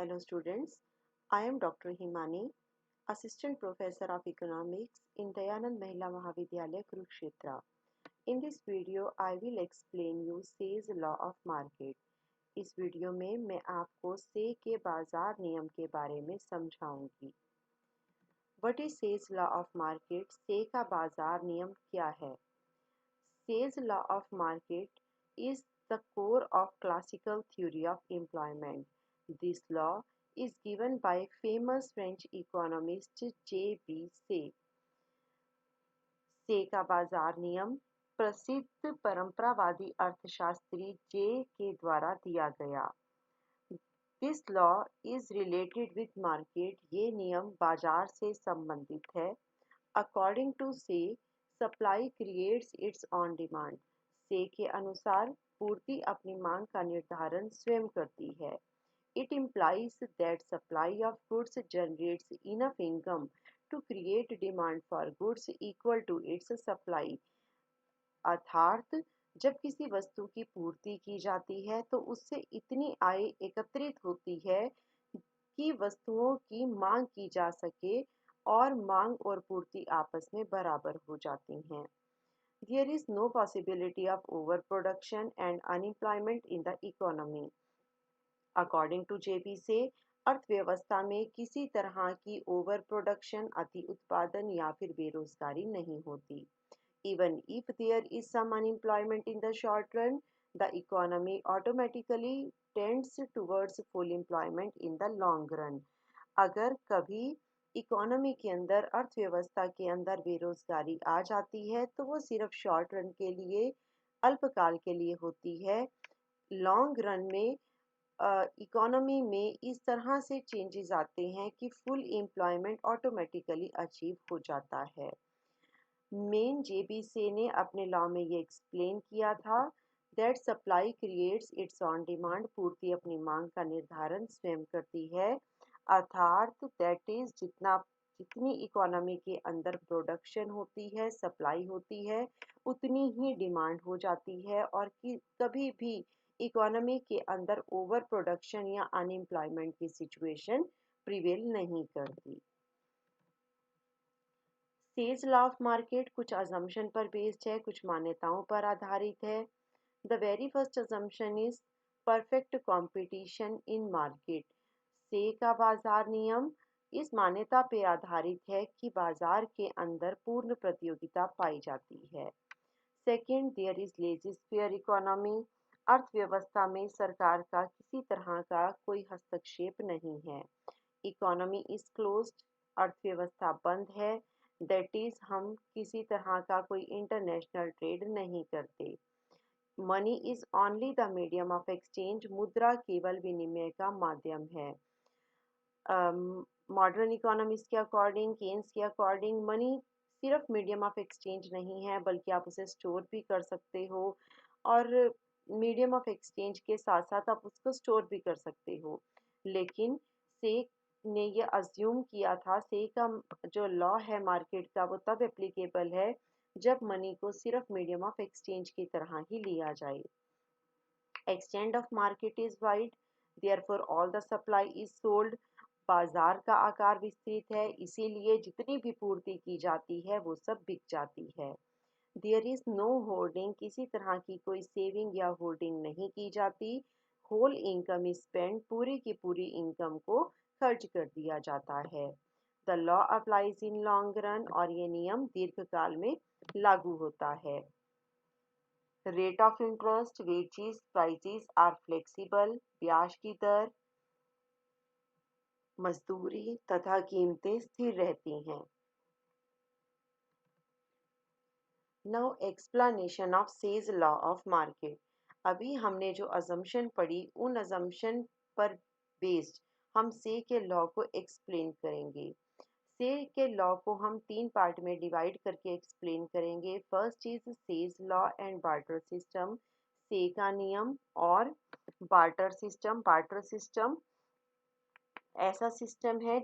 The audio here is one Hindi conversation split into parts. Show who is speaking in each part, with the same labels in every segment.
Speaker 1: Hello students, I am Dr. Himani, Assistant Professor of Economics in Dayanand Mahila Mahavidyalaya, Kurukshetra. In this video, I will explain you Say's Law of Market. इस वीडियो में मैं आपको से के बाजार नियम के बारे में समझाऊंगी. What is Say's Law of Market? से का बाजार नियम क्या है? Say's Law of Market is the core of classical theory of employment. This law is given by famous French economist J.B. Say. से का बाजार नियम प्रसिद्ध परंपरावादी अर्थशास्त्री जे के द्वारा दिया गया. This law is related with market. ये नियम बाजार से संबंधित है. According to Say, supply creates its own demand. से के अनुसार पूर्ति अपनी मांग का निर्धारण स्वयं करती है. It implies that supply of goods generates enough income to create demand for goods equal to its supply. अर्थात जब किसी वस्तु की पूर्ति की जाती है तो उससे इतनी आय एकत्रित होती है कि वस्तुओं की मांग की जा सके और मांग और पूर्ति आपस में बराबर हो जाती हैं. There is no possibility of overproduction and unemployment in the economy. According to JB Say, अर्थव्यवस्था में किसी तरह की ओवर प्रोडक्शन अति उत्पादन या फिर बेरोजगारी नहीं होती. Even if there is some unemployment in the short run, the economy automatically tends towards full employment in the long run. अगर कभी इकोनॉमी के अंदर अर्थव्यवस्था के अंदर बेरोजगारी आ जाती है तो वो सिर्फ शॉर्ट रन के लिए अल्पकाल के लिए होती है. लॉन्ग रन में इकोनॉमी में इस तरह से चेंजेस आते हैं कि फुल एम्प्लॉयमेंट ऑटोमेटिकली अचीव हो जाता है. मेन जेबी से ने अपने लॉ में ये एक्सप्लेन किया था that supply creates its own demand. पूर्ति अपनी मांग का निर्धारण स्वयं करती है. अर्थात दैट इज जितनी इकोनॉमी के अंदर प्रोडक्शन होती है, सप्लाई होती है, उतनी ही डिमांड हो जाती है और कि कभी भी इकोनॉमी के अंदर ओवर प्रोडक्शन या अनएम्प्लॉयमेंट की सिचुएशन प्रिवेल नहीं करती. सेज लॉ ऑफ मार्केट कुछ अजम्पशन पर बेस्ड है, कुछ मान्यताओं पर आधारित है. The very first assumption is perfect competition in market. Say's का बाजार नियम इस मान्यता पर आधारित है कि बाजार के अंदर पूर्ण प्रतियोगिता पाई जाती है. Second, there is laissez faire economy. अर्थव्यवस्था में सरकार का किसी तरह का कोई हस्तक्षेप नहीं है. Economy is closed. अर्थव्यवस्था बंद है. दैट इज हम किसी तरह का कोई इंटरनेशनल ट्रेड नहीं करते. Money is only the medium of exchange. मुद्रा केवल विनिमय का माध्यम है. मॉडर्न इकोनॉमिस्ट के अकॉर्डिंग, केन्स के अकॉर्डिंग, मनी सिर्फ मीडियम ऑफ एक्सचेंज नहीं है बल्कि आप उसे स्टोर भी कर सकते हो और मीडियम ऑफ एक्सचेंज के साथ साथ आप उसको स्टोर भी कर सकते हो. लेकिन से ने ये अज्यूम किया था, से का जो लॉ है मार्केट का वो तब एप्लीकेबल है जब मनी को सिर्फ मीडियम ऑफ एक्सचेंज की तरह ही लिया जाए. Extend of market is wide, therefore all the supply is sold. बाजार का आकार विस्तृत है, इसीलिए जितनी भी पूर्ति की जाती है वो सब बिक जाती है. There is no holding. किसी तरह की कोई सेविंग या होल्डिंग नहीं की जाती. Whole income is spend. पूरी की पूरी इनकम को खर्च कर दिया जाता है. The law applies in long run. और ये नियम दीर्घकाल में लागू होता है. Rate of interest, wages, prices are flexible. ब्याज की दर, मजदूरी तथा कीमतें स्थिर रहती हैं. Now explanation of Say's law of market. अभी हमने जो अजम्पशन पढ़ी उन अजम्पशन पर बेस्ड हम से के लॉ को एक्सप्लेन करेंगे. से के लॉ को हम 3 पार्ट में डिवाइड करके एक्सप्लेन करेंगे. First is Say's law and barter system. से का नियम और बार्टर सिस्टम. बार्टर सिस्टम ऐसा सिस्टम है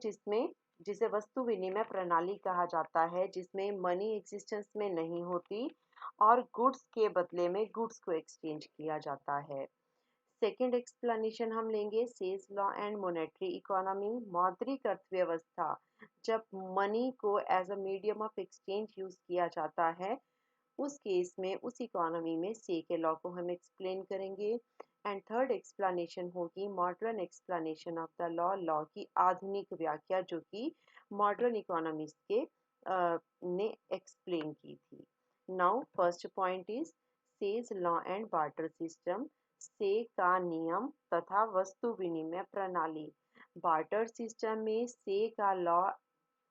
Speaker 1: जिसे वस्तु विनिमय प्रणाली कहा जाता है, जिसमें मनी एग्जिस्टेंस में नहीं होती और गुड्स के बदले में गुड्स को एक्सचेंज किया जाता है. सेकेंड एक्सप्लेनेशन हम लेंगे Say's law and monetary economy. मौद्रिक अर्थव्यवस्था, जब मनी को as a medium of exchange use किया जाता है, उस केस में उस इकोनॉमी में से के लॉ को हम एक्सप्लेन करेंगे। एंड थर्ड एक्सप्लेनेशन होगी modern explanation of the law, law की आधुनिक व्याख्या जो कि मॉडर्न इकोनॉमिस्ट के ने एक्सप्लेन की थी। Now first point is Say's law and barter system. से का नियम तथा वस्तु विनिमय प्रणाली। बार्टर सिस्टम में से का लॉ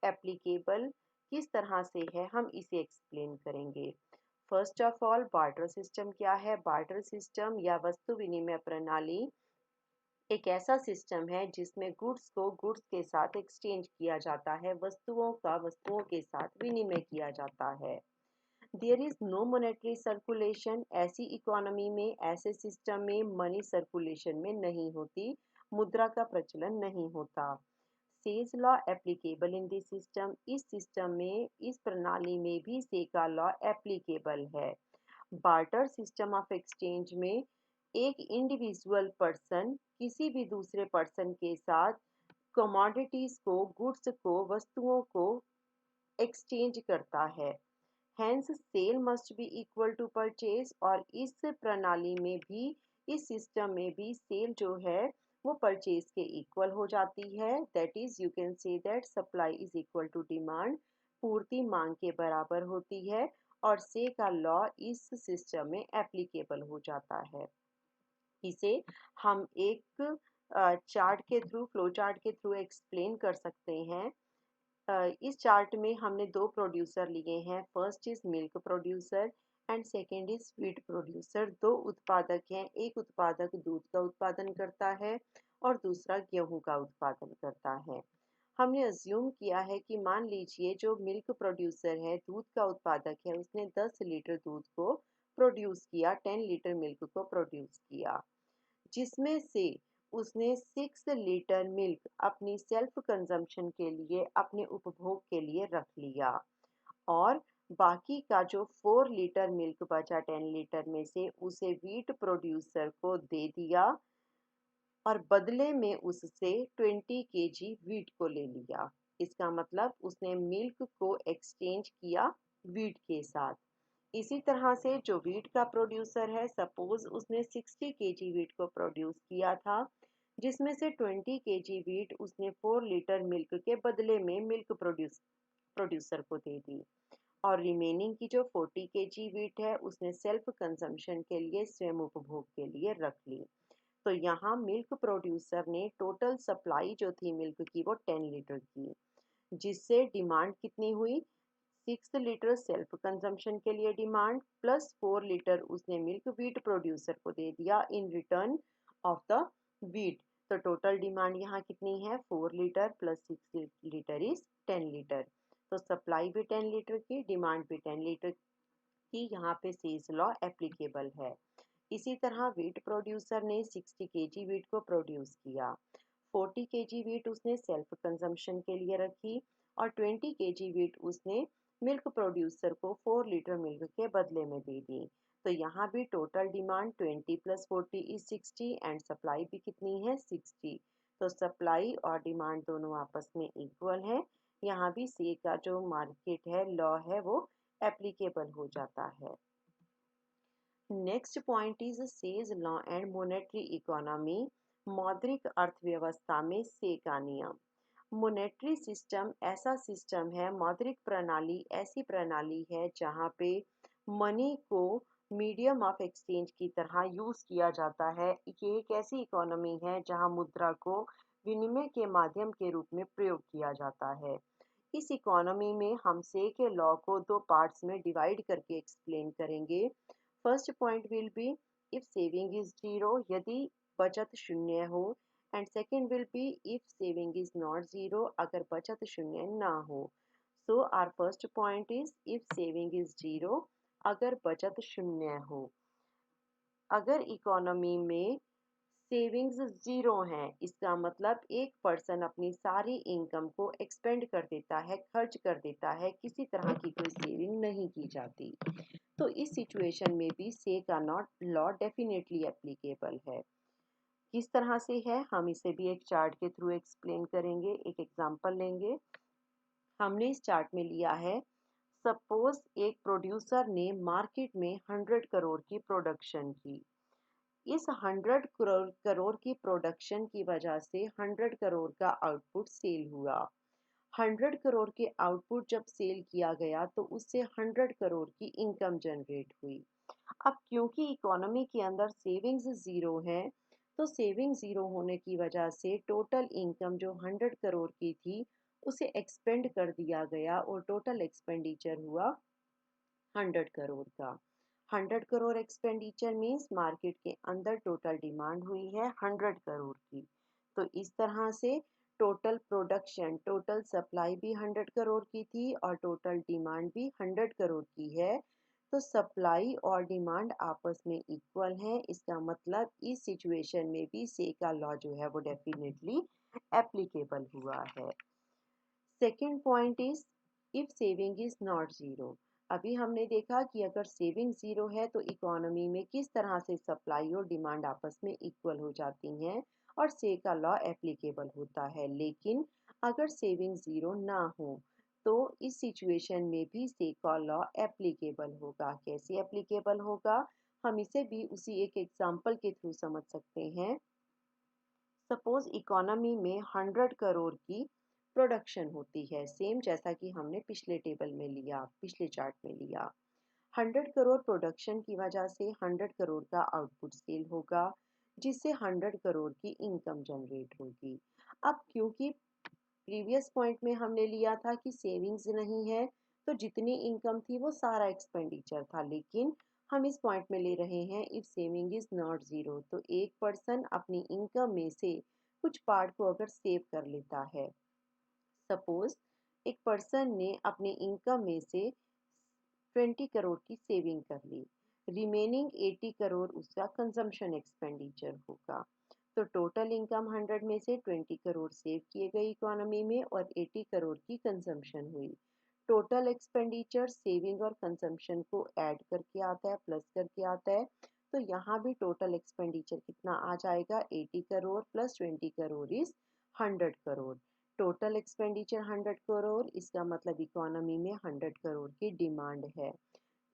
Speaker 1: एप्लीकेबल किस तरह से है, हम इसे एक्सप्लेन करेंगे। First of all, barter system क्या है? बार्टर सिस्टम या वस्तु विनिमय प्रणाली एक ऐसा सिस्टम है जिसमें गुड्स को गुड्स के साथ एक्सचेंज किया जाता है, वस्तुओं का वस्तुओं के साथ विनिमय किया जाता है। There is no monetary circulation. ऐसी इकोनॉमी में, ऐसे सिस्टम में मनी सर्कुलेशन में नहीं होती, मुद्रा का प्रचलन नहीं होता। Says law applicable in this system. इस सिस्टम में, इस प्रणाली में भी से का लॉ एप्लीकेबल है। बार्टर सिस्टम ऑफ एक्सचेंज में एक इंडिविजुअल पर्सन किसी भी दूसरे पर्सन के साथ कमोडिटीज को, गुड्स को, वस्तुओं को एक्सचेंज करता है। Hence sale must be equal to purchase. और इस प्रणाली में भी, इस सिस्टम में भी सेल जो है वो परचेज के इक्वल हो जाती है। That is you can say that supply is equal to demand. पूर्ति मांग के बराबर होती है और से का लॉ इस सिस्टम में एप्लीकेबल हो जाता है। इसे हम एक चार्ट के थ्रू, फ्लो चार्ट के थ्रू एक्सप्लेन कर सकते हैं। इस चार्ट में हमने दो प्रोड्यूसर लिए हैं। First is milk producer and second is sweet producer. दो उत्पादक हैं, एक उत्पादक दूध का उत्पादन करता है और दूसरा गेहूं का उत्पादन करता है। हमने अज्यूम किया है कि मान लीजिए जो मिल्क प्रोड्यूसर है, दूध का उत्पादक है, उसने 10 लीटर दूध को प्रोड्यूस किया, 10 लीटर मिल्क को प्रोड्यूस किया, जिसमें से उसने 6 लीटर मिल्क अपनी सेल्फ कंजम्पशन के लिए, अपने उपभोग के लिए रख लिया। और बाकी का जो 4 लीटर मिल्क बचा 10 लीटर में से, उसे व्हीट प्रोड्यूसर को दे दिया और बदले में उससे 20 केजी व्हीट को ले लिया। इसका मतलब उसने मिल्क को एक्सचेंज किया व्हीट के साथ। इसी तरह से जो व्हीट का प्रोड्यूसर है, सपोज उसने 60 केजी व्हीट को प्रोड्यूस किया था, जिसमें से 20 केजी व्हीट उसने 4 लीटर मिल्क के बदले में मिल्क प्रोड्यूसर को दे दी। और रिमेनिंग की जो 40 केजी व्हीट है, उसने सेल्फ कंजम्पशन के लिए, स्वयं उपभोग के लिए रख ली। तो यहाँ मिल्क प्रोड्यूसर ने टोटल सप्लाई जो थी मिल्क की वो 10 लीटर की, जिससे डिमांड कितनी हुई? 6 लीटर सेल्फ कंजम्पशन के लिए डिमांड, प्लस 4 लीटर उसने मिल्क व्हीट प्रोड्यूसर को दे दिया in return of the wheat. तो टोटल डिमांड यहाँ कितनी है? 4 litre plus 6 litre is 10 litre. तो सप्लाई भी 10 लीटर की, डिमांड भी 10 लीटर की, यहाँ पे सेज लॉ एप्लीकेबल है। इसी तरह व्हीट प्रोड्यूसर ने 60 केजी व्हीट को प्रोड्यूस किया, 40 केजी व्हीट उसने सेल्फ कंजम्पशन के लिए रखी और 20 केजी व्हीट उसने मिल्क प्रोड्यूसर को 4 लीटर मिल्क के बदले में दे दी। तो यहाँ भी total demand 20 plus 40 is 60 and supply भी कितनी है? 60। तो सप्लाई और डिमांड दोनों आपस में इक्वल है। यहाँ भी से का जो मार्केट है, लॉ है, वो एप्लीकेबल हो जाता है। Next point is Say's law and monetary economy. मौद्रिक अर्थव्यवस्था में से का नियम। मॉनेटरी सिस्टम ऐसा सिस्टम है, मौद्रिक प्रणाली ऐसी प्रणाली है जहाँ पे मनी को मीडियम ऑफ एक्सचेंज की तरह यूज किया जाता है। ये एक ऐसी इकोनॉमी है जहाँ मुद्रा को विनिमय के माध्यम के रूप में प्रयोग किया जाता है। इस इकोनॉमी में हम से के लॉ को दो पार्ट्स में डिवाइड करके एक्सप्लेन करेंगे। First point will be if saving is zero, यदि बचत शून्य हो। And second will be if saving is not zero, अगर बचत शून्य ना हो। So our first point is if saving is zero, अगर बचत शून्य हो। अगर इकोनॉमी में सेविंग्स जीरो हैं, इसका मतलब एक पर्सन अपनी सारी इनकम को एक्सपेंड कर देता है, खर्च कर देता है, किसी तरह की कोई सेविंग नहीं की जाती। तो इस सिचुएशन में भी से का नॉट लॉ डेफिनेटली एप्लीकेबल है। किस तरह से है हम इसे भी एक चार्ट के थ्रू एक्सप्लेन करेंगे, एक एग्जांपल लेंगे। हमने इस चार्ट में लिया है, सपोज एक प्रोड्यूसर ने मार्केट में 100 करोड़ की प्रोडक्शन की। इस 100 करोड़ की प्रोडक्शन की वजह से 100 करोड़ का आउटपुट सेल हुआ। 100 करोड़ के आउटपुट जब सेल किया गया तो उससे 100 करोड़ की इनकम जनरेट हुई। अब क्योंकि इकोनॉमी के अंदर सेविंग्स ज़ीरो है, तो सेविंग ज़ीरो होने की वजह से टोटल इनकम जो 100 करोड़ की थी, उसे एक्सपेंड कर दिया गया और टोटल एक्सपेंडिचर हुआ 100 करोड़ का। 100 करोड़ एक्सपेंडिचर मीन्स मार्केट के अंदर टोटल डिमांड हुई है 100 करोड़ की। तो इस तरह से टोटल प्रोडक्शन, टोटल सप्लाई भी 100 करोड़ की थी और टोटल डिमांड भी 100 करोड़ की है। तो सप्लाई और डिमांड आपस में इक्वल है। इसका मतलब इस सिचुएशन में भी से का लॉ जो है वो डेफिनेटली एप्लीकेबल हुआ है। Second point is if saving is not zero. अभी हमने देखा कि अगर सेविंग ज़ीरो है तो इकोनॉमी में किस तरह से सप्लाई और डिमांड आपस में इक्वल हो जाती हैं और से का लॉ एप्लीकेबल होता है। लेकिन अगर सेविंग ज़ीरो ना हो तो इस सिचुएशन में भी से का लॉ एप्लीकेबल होगा। कैसे एप्लीकेबल होगा, हम इसे भी उसी एक एग्जाम्पल के थ्रू समझ सकते हैं। सपोज इकोनॉमी में 100 करोड़ की प्रोडक्शन होती है, सेम जैसा कि हमने पिछले टेबल में लिया, पिछले चार्ट में लिया। 100 करोड़ प्रोडक्शन की वजह से 100 करोड़ का आउटपुट सेल होगा, जिससे 100 करोड़ की इनकम जनरेट होगी। अब क्योंकि प्रीवियस पॉइंट में हमने लिया था कि सेविंग्स नहीं है, तो जितनी इनकम थी वो सारा एक्सपेंडिचर था, लेकिन हम इस पॉइंट में ले रहे हैं if saving is not zero. तो एक पर्सन अपनी इनकम में से कुछ पार्ट को अगर सेव कर लेता है, सपोज एक पर्सन ने अपनी इनकम में से 20 करोड़ की सेविंग कर ली, रिमेनिंग 80 करोड़ उसका कंजम्पशन एक्सपेंडिचर होगा। तो टोटल इनकम 100 में से 20 करोड़ सेव किए गए इकोनॉमी में और 80 करोड़ की कंजम्पशन हुई। टोटल एक्सपेंडिचर सेविंग और कंजम्पशन को ऐड करके आता है, प्लस करके आता है। तो यहाँ भी टोटल एक्सपेंडिचर कितना आ जाएगा, 80 crore plus 20 crore is 100 crore. Total expenditure 100 crore, इसका मतलब इकोनॉमी में 100 करोड़ की डिमांड है।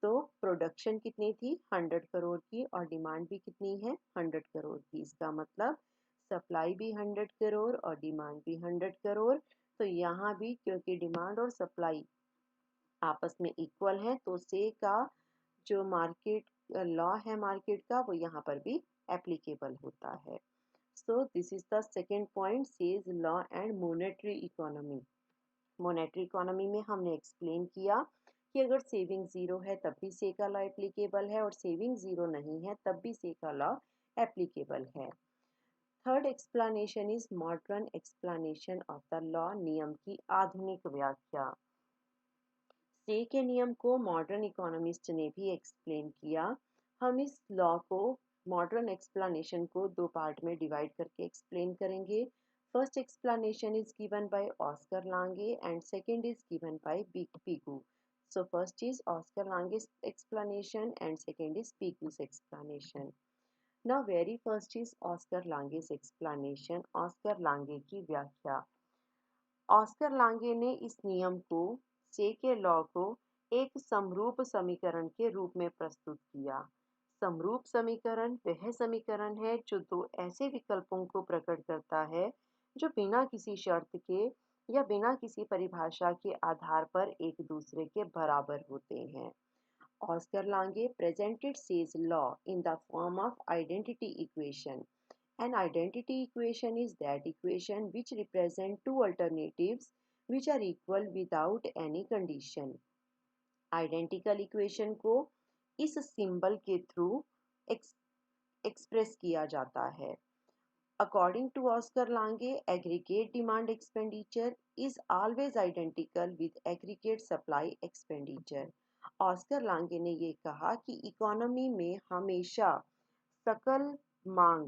Speaker 1: तो प्रोडक्शन कितनी थी, 100 करोड़ की, और डिमांड भी कितनी है, 100 करोड़ की। इसका मतलब सप्लाई भी 100 करोड़ और डिमांड भी 100 करोड़। तो यहाँ भी क्योंकि डिमांड और सप्लाई आपस में इक्वल है, तो से का जो मार्केट लॉ है मार्केट का, वो यहाँ पर भी एप्लीकेबल होता है। So this is the second point, says law and monetary economy. Monetary economy में हमने एक्सप्लेन किया कि अगर सेविंग ज़ीरो है तब भी से का लॉ एप्लीकेबल है और सेविंग ज़ीरो नहीं है तब भी से का लॉ एप्लीकेबल है। Third explanation is modern explanation of the law, नियम की आधुनिक व्याख्या। से के नियम को मॉडर्न इकोनॉमिस्ट ने भी एक्सप्लेन किया। हम इस लॉ को, मॉडर्न एक्सप्लेनेशन को दो पार्ट में डिवाइड करके एक्सप्लेन करेंगे। First explanation is given by Oscar Lange and second is given by Pigou. So first is Oscar Lange's explanation and second is Pigu's explanation. Now very first is Oscar Lange's explanation, Oscar Lange की व्याख्या। ऑस्कर लांगे ने इस नियम को, से के लॉ को, एक समरूप समीकरण के रूप में प्रस्तुत किया। समरूप समीकरण वह समीकरण है जो दो ऐसे विकल्पों को प्रकट करता है जो बिना किसी शर्त के या बिना किसी परिभाषा के आधार पर एक दूसरे के बराबर होते हैं। Oscar Lange presented Say's law in the form of identity equation. An identity equation is that equation which represents two alternatives which are equal without any condition. Identical equation को इस symbol के थ्रू एक्सप्रेस किया जाता है। According to Oscar Lange, aggregate demand expenditure is always identical with aggregate supply expenditure. Oscar Lange ने ये कहा कि इकोनॉमी में हमेशा सकल मांग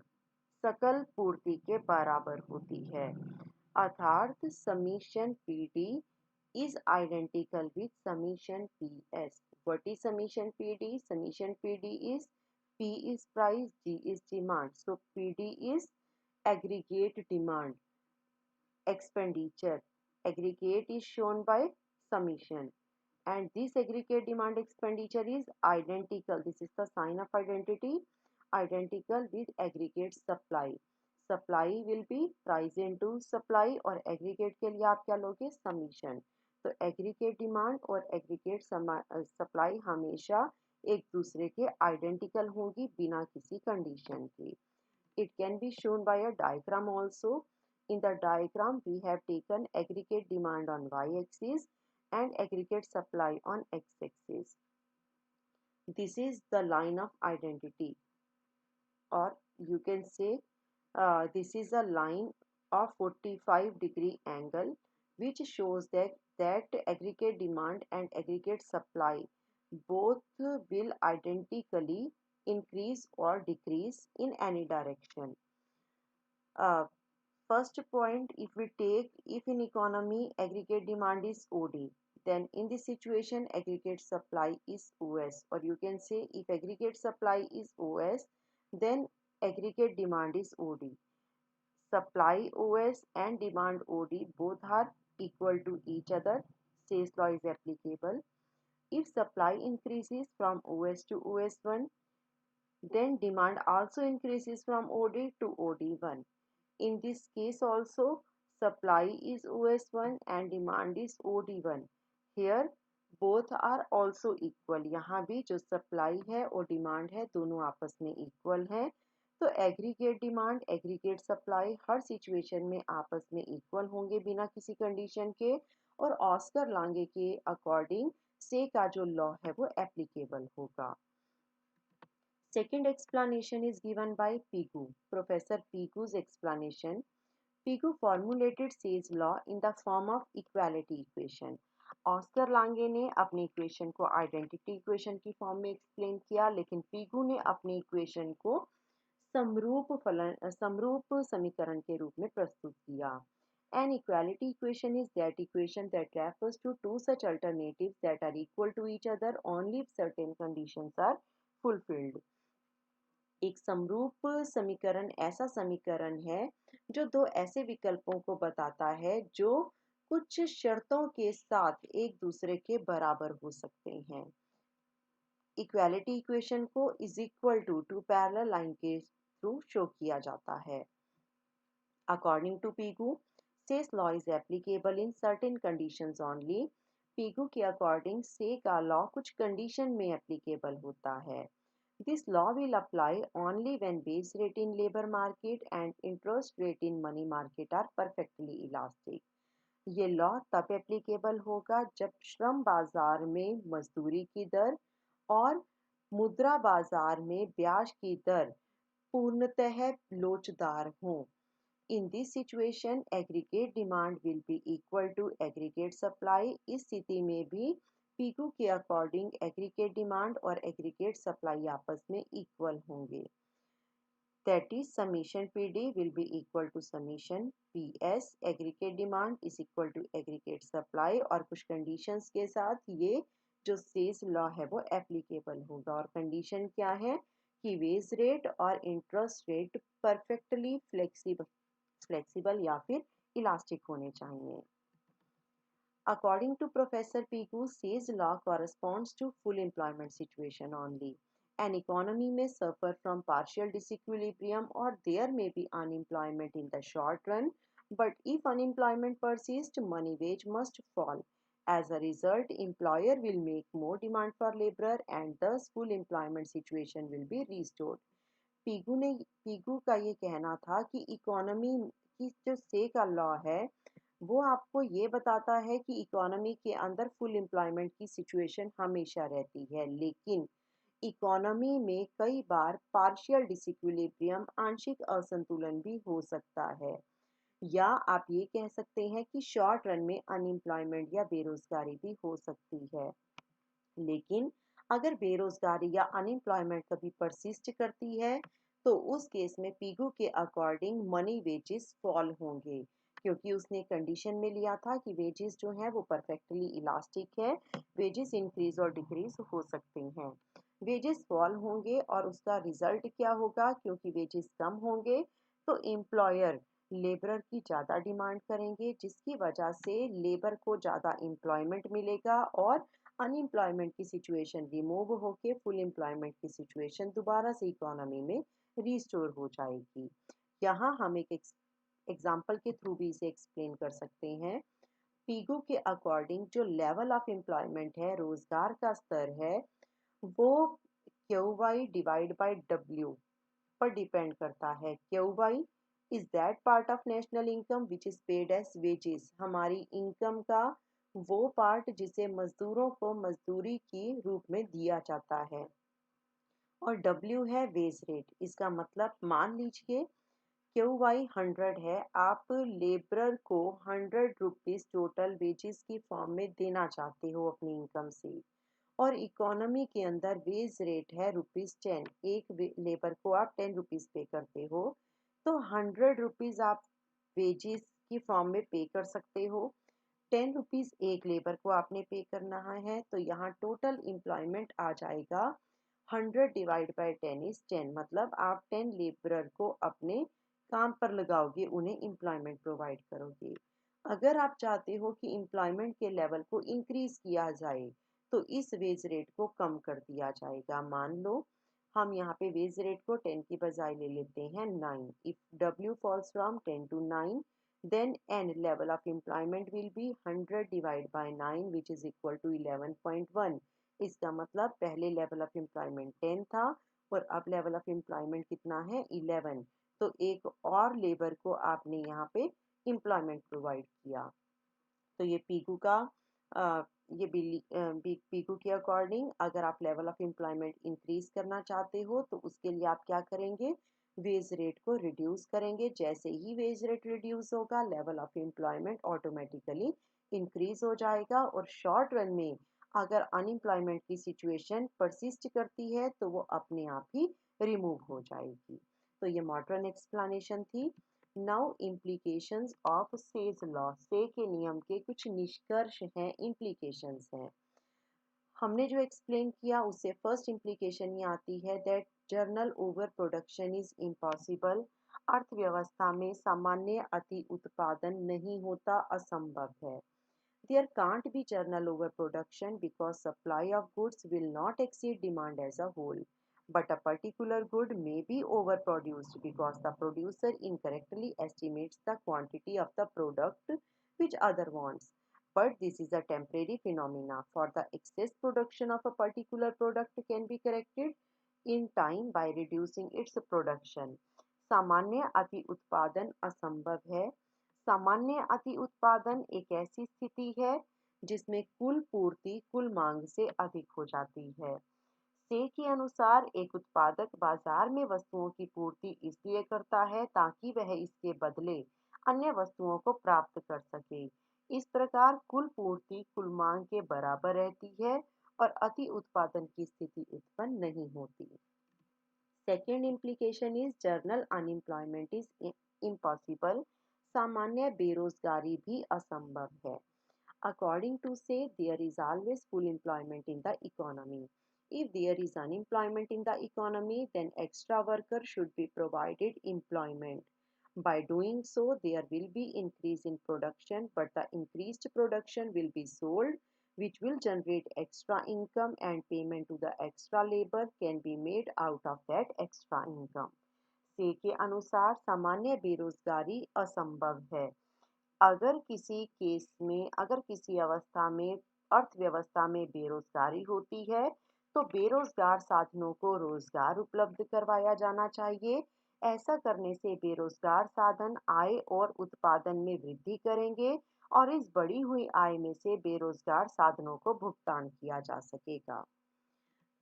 Speaker 1: सकल पूर्ति के बराबर होती है, अर्थात summation PD is identical with summation ps. What is summation pd? Summation pd is p is price, g is demand, so pd is aggregate demand expenditure. Aggregate is shown by summation, and this aggregate demand expenditure is identical. This is the sign of identity, identical with aggregate supply. Supply will be price into supply, और aggregate के लिए आप क्या लोगे, summation. तो aggregate demand और aggregate supply हमेशा एक दूसरे के identical होगी बिना किसी condition के. It can be shown by a diagram also. In the diagram, we have taken aggregate demand on y-axis and aggregate supply on x-axis. This is the line of identity, or you can say this is a line of 45-degree angle which shows that aggregate demand and aggregate supply both will identically increase or decrease in any direction. First point, if we take, if in economy aggregate demand is OD, then in this situation aggregate supply is OS, or you can say if aggregate supply is OS, then aggregate demand is OD. Supply OS and demand OD both are equal to each other. Say's law is applicable. If supply increases from OS to OS1, then demand also increases from OD to OD1. In this case also, supply is OS1 and demand is OD1. Here both are also equal. यहाँ भी जो supply है और demand है दोनों आपस में equal हैं. तो aggregate demand, aggregate supply हर situation में आपस में equal होंगे बिना किसी condition के, और ऑस्कर लांगे के according से का जो law है वो applicable होगा. Second explanation is given by Pigou. Professor Pigou's explanation. Pigou formulated Say's law in the form of equality equation. Oscar Lange ने अपनी इक्वेशन को आइडेंटिटी इक्वेशन की फॉर्म में एक्सप्लेन किया, लेकिन पीगू ने अपनी इक्वेशन को समरूप समीकरण के रूप में प्रस्तुत किया. An equality equation is that equation that refers to two such alternatives that are equal to each other only if certain conditions are fulfilled. एक समरूप समीकरण ऐसा समीकरण है जो दो ऐसे विकल्पों को बताता है जो कुछ शर्तों के साथ एक दूसरे के बराबर हो सकते हैं. इक्वालिटी इक्वेशन को is equal to to parallel line के थ्रू शो किया जाता है. According to Pigou, Say's law is applicable in certain conditions only. Pigou के अकॉर्डिंग से का लॉ कुछ कंडीशन में एप्लीकेबल होता है. This law will apply only when base rate in labor market and interest rate in money market are perfectly elastic. ये लॉ तब एप्लीकेबल होगा जब श्रम बाजार में मजदूरी की दर और मुद्रा बाजार में ब्याज की दर पूर्णतः लोचदार हों. In this situation, aggregate demand will be equal to aggregate supply. इस स्थिति में भी पीकू के अकॉर्डिंग एग्रीगेट डिमांड और एग्रीगेट सप्लाई आपस में इक्वल होंगे. That is, summation PD will be equal to summation PS. Aggregate demand is equal to aggregate supply, और कुछ कंडीशंस के साथ ये जो सेज लॉ है वो एप्लीकेबल होगा. और कंडीशन क्या है कि वेज रेट और इंटरेस्ट रेट परफेक्टली फ्लेक्सिबल या फिर इलास्टिक होने चाहिए. According to Professor Pigou, Say's law corresponds to full employment situation only. An economy may suffer from partial disequilibrium or there may be unemployment in the short run, but if unemployment persists, money wage must fall. As a result, employer will make more demand for labor and thus full employment situation will be restored. Pigou का ये कहना था कि इकोनॉमी की जो से का लॉ है वो आपको ये बताता है कि इकोनॉमी के अंदर फुल एम्प्लॉयमेंट की सिचुएशन हमेशा रहती है, लेकिन इकोनॉमी में कई बार पार्शियल डिसइक्विलिब्रियम आंशिक असंतुलन भी हो सकता है, या आप ये कह सकते हैं कि शॉर्ट रन में अनएम्प्लॉयमेंट या बेरोजगारी भी हो सकती है. लेकिन अगर बेरोजगारी या अनएम्प्लॉयमेंट कभी परसिस्ट करती है तो उस केस में पीगू के अकॉर्डिंग मनी वेजेस फॉल होंगे, क्योंकि उसने कंडीशन में लिया था कि वेजेस जो हैं वो परफेक्टली इलास्टिक है, वेजेस इंक्रीज और डिक्रीज हो सकते हैं. वेजेस फॉल होंगे और उसका रिजल्ट क्या होगा, क्योंकि वेजेस कम होंगे तो एम्प्लॉयर लेबरर की ज़्यादा डिमांड करेंगे, जिसकी वजह से लेबर को ज़्यादा एम्प्लॉयमेंट मिलेगा और अनएम्प्लॉयमेंट की सिचुएशन रिमूव होके फुल एम्प्लॉयमेंट की सिचुएशन दोबारा से इकोनॉमी में रिस्टोर हो जाएगी। यहाँ हम एक एग्जाम्पल के थ्रू भी इसे एक्सप्लेन कर सकते हैं। पीगू के अकॉर्डिंग जो लेवल ऑफ एम्प्लॉयमेंट है, रोजगार का स्तर है, वो Q Y divide by W पर डिपेंड करता है। Q Y is that part of national income which is paid as wages, हमारी इनकम का वो पार्ट जिसे मजदूरों को मजदूरी की रूप में दिया जाता है। और डब्ल्यू है वेज रेट। इसका मतलब मान लीजिए क्यू वाई 100 है, आप लेबरर को 100 रुपीज़ टोटल वेजेस की फॉर्म में देना चाहते हो अपनी इनकम से, और इकोनॉमी के अंदर वेज रेट है ₹10, एक लेबर को आप 10 रुपीज़ पे करते हो, तो 100 रुपीज़ आप वेजेस की फॉर्म में पे कर सकते हो। 10 रुपीज़ एक लेबर को आपने पे करना है, तो यहाँ टोटल एम्प्लॉयमेंट आ जाएगा 100 डिवाइड बाई 10 इज 10, मतलब आप 10 लेबरर को अपने काम पर लगाओगे, उन्हें एम्प्लॉयमेंट प्रोवाइड करोगे। अगर आप चाहते हो कि एम्प्लॉयमेंट के लेवल को इंक्रीज किया जाए, तो इस वेज रेट को कम कर दिया जाएगा। मान लो हम यहाँ पे वेज रेट को 10 की बजाय ले लेते हैं 9। If W falls from 10 to 9, then n level of employment will be 100 divided by 9 which is equal to 11.1। इसका मतलब पहले लेवल ऑफ एम्प्लॉयमेंट 10 था और अब लेवल ऑफ एम्प्लॉयमेंट कितना है 11, तो एक और लेबर को आपने यहाँ पे एम्प्लॉयमेंट प्रोवाइड किया। तो ये पीकू का ये पीकू के अकॉर्डिंग अगर आप लेवल ऑफ एम्प्लॉयमेंट इंक्रीज करना चाहते हो, तो उसके लिए आप क्या करेंगे, वेज रेट को रिड्यूस करेंगे। जैसे ही वेज रेट रिड्यूस होगा, level of employment automatically increase हो जाएगा। और शॉर्ट रन में अगर अनएम्प्लॉयमेंट की सिचुएशन परसिस्ट करती है, तो वो अपने आप ही रिमूव हो जाएगी। तो ये मॉडर्न एक्सप्लेनेशन थी। Now implications of Say's law, से के नियम के कुछ निष्कर्ष हैं, इम्प्लीकेशंस हैं। हमने जो एक्सप्लेन किया उससे फर्स्ट इम्प्लीकेशन ये आती है that journal over production is impossible. अर्थव्यवस्था में सामान्य अति उत्पादन नहीं होता, असंभव है। There can't be journal overproduction because supply of goods will not exceed demand as a whole. But a particular good may be overproduced because the producer incorrectly estimates the quantity of the product which other wants. But this is a temporary phenomena. For the excess production of a particular product can be corrected in time by reducing its production. सामान्य अति उत्पादन असंभव है। सामान्य अति उत्पादन एक ऐसी स्थिति है जिसमें कुल पूर्ति कुल मांग से अधिक हो जाती है। से के अनुसार एक उत्पादक बाजार में वस्तुओं की पूर्ति इसलिए करता है ताकि वह इसके बदले अन्य वस्तुओं को प्राप्त कर सके। इस प्रकार कुल पूर्ति कुल मांग के बराबर रहती है और अति उत्पादन की स्थिति उत्पन्न नहीं होती। Second implication is journal unemployment is impossible। सामान्य बेरोजगारी भी असंभव है। According to say, there is always full employment in the economy. If there is unemployment in the economy, then extra workers should be provided employment. By doing so, there will be increase in production, but the increased production will be sold, which will generate extra income, and payment to the extra labor can be made out of that extra income. से के अनुसार सामान्य बेरोजगारी असंभव है। अगर किसी केस में, अगर किसी अवस्था में अर्थव्यवस्था में बेरोजगारी होती है, तो बेरोजगार साधनों को रोजगार उपलब्ध करवाया जाना चाहिए। ऐसा करने से बेरोजगार साधन आय और उत्पादन में वृद्धि करेंगे और इस बढ़ी हुई आय में से बेरोजगार साधनों को भुगतान किया जा सकेगा।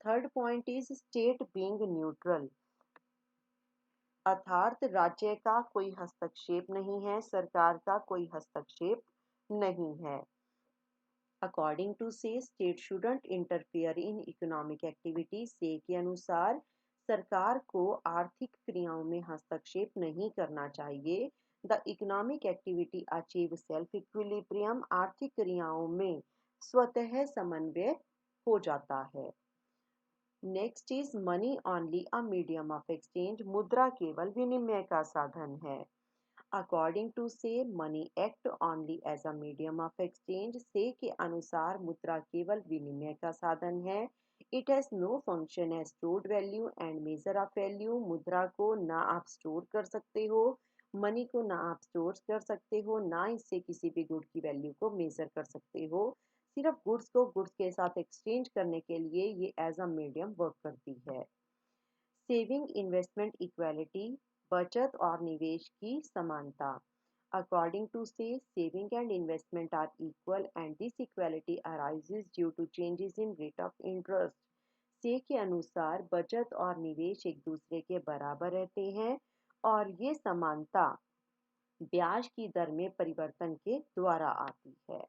Speaker 1: Third point is state being neutral, अर्थात राज्य का कोई हस्तक्षेप नहीं है, सरकार का कोई हस्तक्षेप नहीं है। अकॉर्डिंग टू से state shouldn't interfere in economic activities. से के अनुसार सरकार को आर्थिक क्रियाओं में हस्तक्षेप नहीं करना चाहिए। The economic activity achieve self equilibrium, आर्थिक क्रियाओं में स्वतः समन्वय हो जाता है। Next is money only a medium of exchange, मुद्रा केवल विनिमय का साधन है। According to Say money act only as a medium of exchange, Say के अनुसार मुद्रा केवल विनिमय का साधन है। It has no function as stored value and measure of value, मुद्रा को ना आप स्टोर कर सकते हो, मनी को ना आप स्टोर कर सकते हो, ना इससे किसी भी गुड की वैल्यू को मेजर कर सकते हो। सिर्फ गुड्स को गुड्स के साथ एक्सचेंज करने के लिए ये एज अ मीडियम वर्क करती है। सेविंग इन्वेस्टमेंट इक्वालिटी, बचत और निवेश की समानता। According to Say saving and investment are equal and this equality arises due to changes in rate of interest. Say के अनुसार बचत और निवेश एक दूसरे के बराबर रहते हैं और ये समानता ब्याज की दर में परिवर्तन के द्वारा आती है।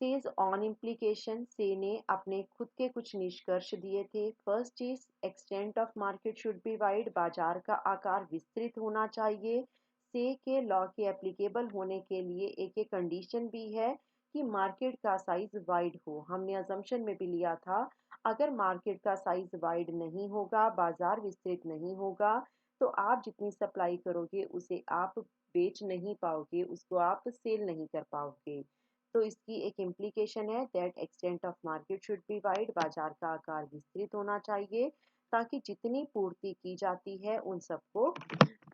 Speaker 1: सेज ऑन इम्प्लीकेशन, से ने अपने खुद के कुछ निष्कर्ष दिए थे। First is extent of market should be wide, बाजार का आकार विस्तृत होना चाहिए। से के लॉ के एप्लीकेबल होने के लिए एक कंडीशन भी है कि मार्केट का साइज वाइड हो। हमने अजम्पशन में भी लिया था, अगर मार्केट का साइज वाइड नहीं होगा, बाजार विस्तृत नहीं होगा, तो आप जितनी सप्लाई करोगे उसे आप बेच नहीं पाओगे, उसको आप सेल नहीं कर पाओगे। तो इसकी एक इम्प्लीकेशन है that extent of market should be wide, बाजार का आकार विस्तृत होना चाहिए ताकि जितनी पूर्ति की जाती है उन सबको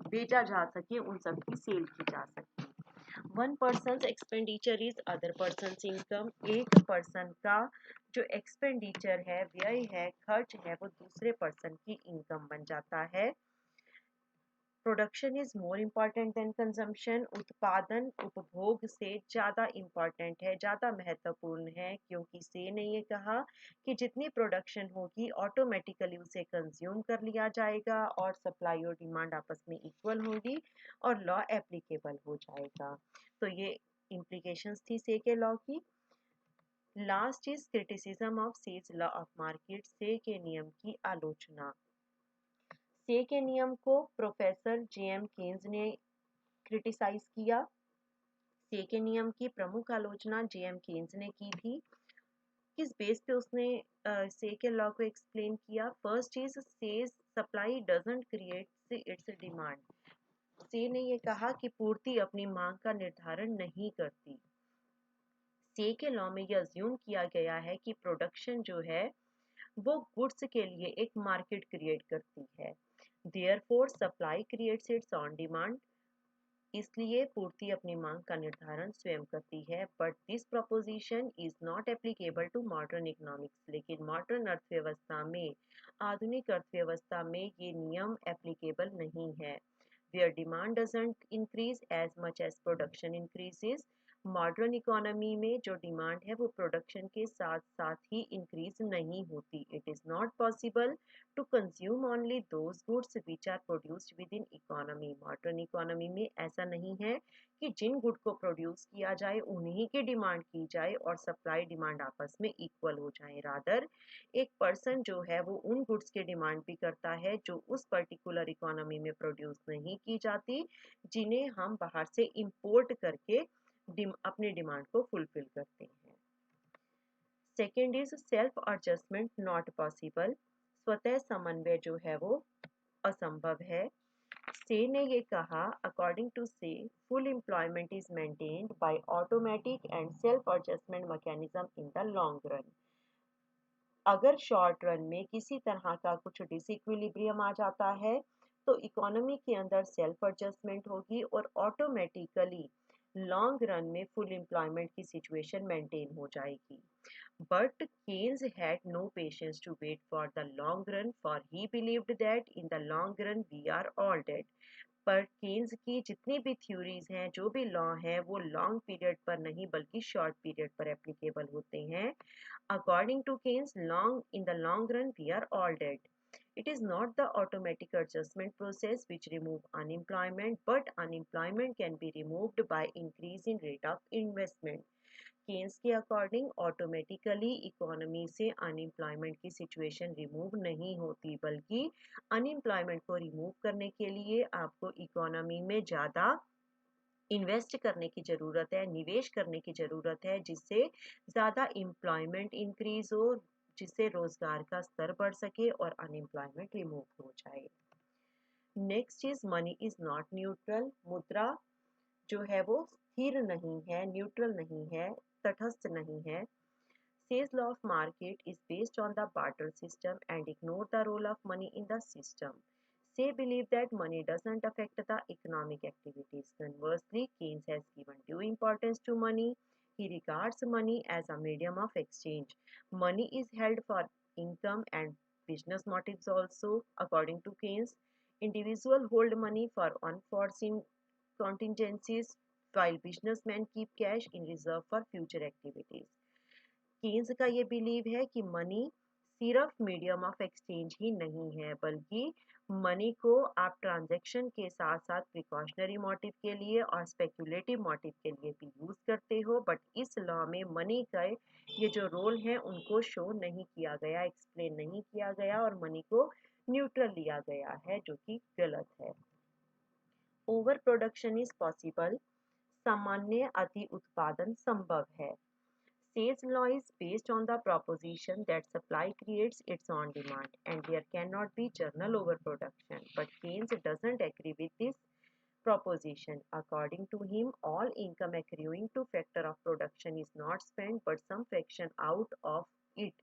Speaker 1: बेचा जा सके, उन सब की सेल की जा सके। One person expenditure is other person income, एक पर्सन का जो एक्सपेंडिचर है, व्यय है, खर्च है, वो दूसरे पर्सन की इनकम बन जाता है। Production is more important than consumption, उत्पादन उपभोग से ज़्यादा इम्पॉर्टेंट है, ज़्यादा महत्वपूर्ण है, क्योंकि से ने ये कहा कि जितनी प्रोडक्शन होगी ऑटोमेटिकली उसे कंज्यूम कर लिया जाएगा और सप्लाई और डिमांड आपस में इक्वल होगी और लॉ एप्लीकेबल हो जाएगा। तो ये इम्प्लीकेशंस थी से के लॉ की। Last is criticism of Say's law of market, से के नियम की आलोचना। से के नियम को प्रोफेसर जे.एम. केन्स ने क्रिटिसाइज किया। से के नियम की प्रमुख आलोचना जे.एम. केन्स ने की थी। किस बेस पे उसने से के लॉ को एक्सप्लेन किया? First is says supply doesn't create it's demand. से ने ये कहा कि पूर्ति अपनी मांग का निर्धारण नहीं करती। से के लॉ में यह अज्यूम किया गया है कि प्रोडक्शन जो है वो गुड्स के लिए एक मार्केट क्रिएट करती है। Therefore supply creates its own demand, इसलिए पूर्ति अपनी मांग का निर्धारण स्वयं करती है। But this proposition is not applicable to modern economics, लेकिन मॉडर्न अर्थव्यवस्था में, आधुनिक अर्थव्यवस्था में ये नियम एप्लीकेबल नहीं है। Where demand doesn't increase as much as production increases, modern economy में जो डिमांड है वो प्रोडक्शन के साथ साथ ही इंक्रीज नहीं होती। It is not possible to consume only those goods which are produced within economy, modern economy में ऐसा नहीं है कि जिन गुड को प्रोड्यूस किया जाए उन्हीं की डिमांड की जाए और सप्लाई डिमांड आपस में इक्वल हो जाए। रादर एक पर्सन जो है वो उन गुड्स की डिमांड भी करता है जो उस पर्टिकुलर इकोनॉमी में प्रोड्यूस नहीं की जाती, जिन्हें हम बाहर से इंपोर्ट करके अपने डिमांड को फुलफिल करते हैं। Second is self adjustment not possible, स्वतः समन्वय जो है वो असंभव है। से ने ये कहा, अकॉर्डिंग टू से full employment is maintained by automatic and self adjustment mechanism in the long run. अगर शॉर्ट रन में किसी तरह का कुछ डिसइक्विलिब्रियम आ जाता है तो इकोनॉमी के अंदर सेल्फ एडजस्टमेंट होगी और ऑटोमेटिकली लॉन्ग रन में फुल एम्प्लॉयमेंट की सिचुएशन मेंटेन हो जाएगी। But Keynes had no patience to wait for the long run, for he believed that in the long run we are all dead. पर केन्स की जितनी भी थ्योरीज हैं, जो भी लॉ हैं, वो लॉन्ग पीरियड पर नहीं बल्कि शॉर्ट पीरियड पर एप्लीकेबल होते हैं। According to Keynes, in the long run we are all dead. It is not the automatic adjustment process which remove unemployment, but unemployment can be removed by increase in rate of investment. Keynes के अकॉर्डिंग ऑटोमेटिकली इकोनॉमी से अनएम्प्लॉयमेंट की सिचुएशन रिमूव नहीं होती, बल्कि अनएम्प्लॉयमेंट को रिमूव करने के लिए आपको इकोनॉमी में ज़्यादा इन्वेस्ट करने की ज़रूरत है, निवेश करने की ज़रूरत है, जिससे ज़्यादा एम्प्लॉयमेंट इंक्रीज हो, जिससे रोजगार का स्तर बढ़ सके और अनएम्प्लॉयमेंट रिमूव हो जाए। Next is money is not neutral. मुद्रा जो है वो स्थिर नहीं है, न्यूट्रल नहीं है, तटस्थ नहीं है। Says law of market is based on the barter system and ignore the role of money in the system. Say believe that money doesn't affect the economic activities. Conversely, Keynes has given due importance to money. He regards money as a medium of exchange. Money is held for income and business motives also. According to Keynes, individuals hold money for unforeseen contingencies while businessmen keep cash in reserve for future activities. Keynes का ये बिलीव है कि मनी सिर्फ मीडियम ऑफ एक्सचेंज ही नहीं है, बल्कि मनी को आप ट्रांजैक्शन के साथ साथ प्रिकॉशनरी मोटिव के लिए और स्पेक्यूलेटिव मोटिव के लिए भी यूज करते हो। बट इस लॉ में मनी का ये जो रोल है उनको शो नहीं किया गया, एक्सप्लेन नहीं किया गया और मनी को न्यूट्रल लिया गया है, जो कि गलत है। Over production is possible. सामान्य अति उत्पादन संभव है। Say's law is based on the proposition that supply creates its own demand and there cannot be general overproduction. But Keynes doesn't agree with this proposition. According to him, all income accruing to factor of production is not spent, but some fraction out of it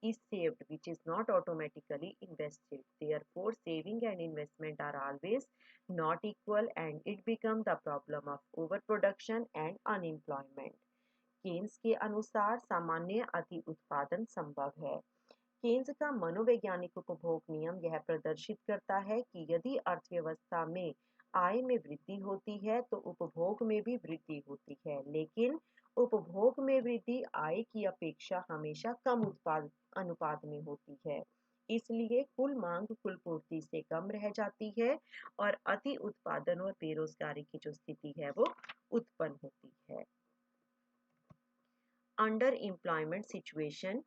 Speaker 1: is saved, which is not automatically invested. Therefore, saving and investment are always not equal, and it becomes the problem of overproduction and unemployment. Keynes के अनुसार सामान्य अति उत्पादन संभव है। केन्स का मनोवैज्ञानिक उपभोग नियम यह प्रदर्शित करता है कि यदि अर्थव्यवस्था में आय में वृद्धि होती है तो उपभोग में भी वृद्धि होती है, लेकिन उपभोग में वृद्धि आय की अपेक्षा हमेशा कम अनुपात में होती है। इसलिए कुल मांग कुल पूर्ति से कम रह जाती है और अति उत्पादन और बेरोजगारी की जो स्थिति है वो उत्पन्न होती है। Underemployment situation.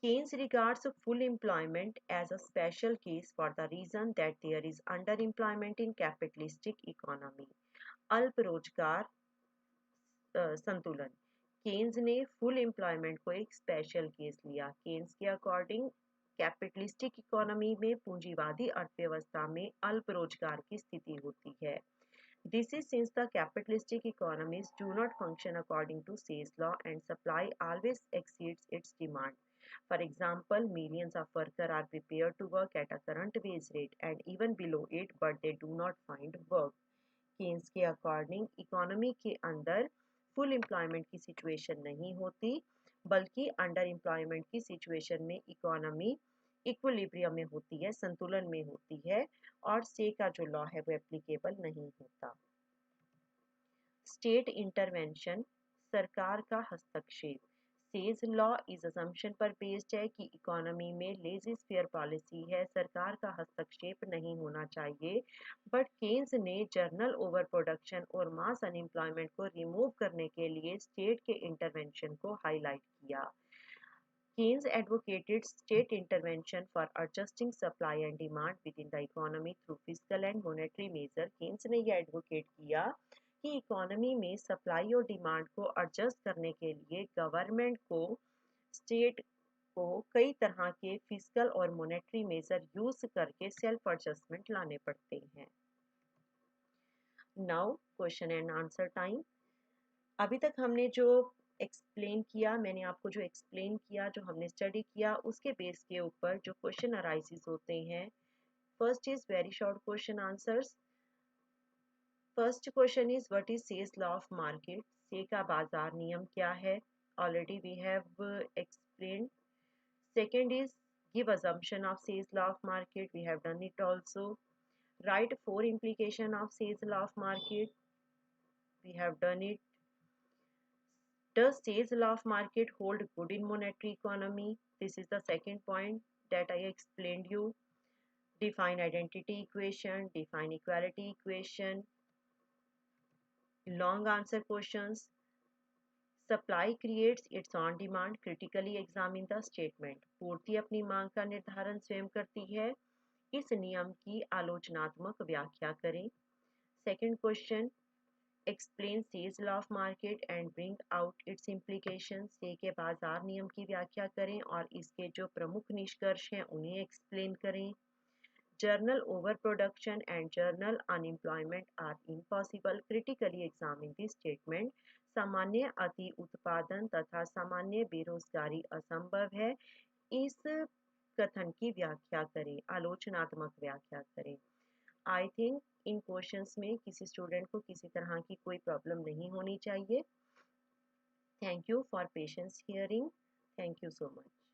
Speaker 1: Keynes regards full employment as a special case for the reason that there is underemployment in capitalistic economy. अल्प रोजगार संतुलन। केन्स ने फुल एम्प्लॉयमेंट को एक स्पेशल केस लिया। केन्स के अकॉर्डिंग कैपिटलिस्टिक इकोनॉमी में पूंजीवादी अर्थव्यवस्था में अल्प रोजगार की स्थिति होती है। This is since the capitalistic economies do not function according to Say's law and supply always exceeds its demand. For example, millions of workers are prepared to work at a current wage rate and even below it, but they do not find work. Keynes के अकॉर्डिंग इकोनॉमी के अंदर फुल एम्प्लॉयमेंट की सिचुएशन नहीं होती, बल्कि अंडर एम्प्लॉयमेंट की सिचुएशन में इकोनॉमी इक्विलिब्रियम में होती है, संतुलन में होती है और से का जो लॉ है वो एप्लीकेबल नहीं होता। स्टेट इंटरवेंशन, सरकार का हस्तक्षेप। सेज लॉ इस असम्पशन पर बेस्ड है कि इकोनॉमी में लेजी फेयर पॉलिसी है, सरकार का हस्तक्षेप नहीं होना चाहिए। बट केन्स ने जर्नल ओवर प्रोडक्शन और मास अनएम्प्लॉयमेंट को रिमूव करने के लिए स्टेट के इंटरवेंशन को हाईलाइट किया। Keynes advocated state intervention for adjusting supply and demand within the economy through fiscal and monetary measure. Keynes ने यह एडवोकेट किया कि इकोनॉमी में सप्लाई और डिमांड को एडजस्ट करने के लिए गवर्नमेंट को स्टेट को कई तरह के फिजिकल और मॉनेटरी मेजर यूज करके सेल्फ एडजस्टमेंट लाने पड़ते हैं। Now question and answer time. अभी तक हमने जो एक्सप्लेन किया, मैंने आपको जो एक्सप्लेन किया, जो हमने स्टडी किया, उसके बेस के ऊपर जो क्वेश्चन अराइजेस होते हैं। First is very short question answers. First question is what is Say's law of market. Say's का बाजार नियम क्या है? Already we have explained. Second is give assumption of Say's law of market. We have done it also. Write 4 implication of Say's law of market. We have done it. Does Say's law of market hold good in monetary economy? This is the second point that I explained you. Define identity equation, define equality equation. Long answer questions. Supply creates its own demand. Critically examine the statement. पूर्ति अपनी मांग का निर्धारण स्वयं करती है। इस नियम की आलोचनात्मक व्याख्या करें। Second question. Explain says law of market and bring out it's implication. से के बाजार नियम की व्याख्या करें और इसके जो प्रमुख निष्कर्ष हैं उन्हें एक्सप्लेन करें। General over production and general unemployment are impossible, critically examine this statement. सामान्य अति उत्पादन तथा सामान्य बेरोजगारी असंभव है, इस कथन की व्याख्या करें, आलोचनात्मक व्याख्या करें। आई थिंक इन क्वेश्चंस में किसी स्टूडेंट को किसी तरह की कोई प्रॉब्लम नहीं होनी चाहिए। Thank you for patience hearing. Thank you so much.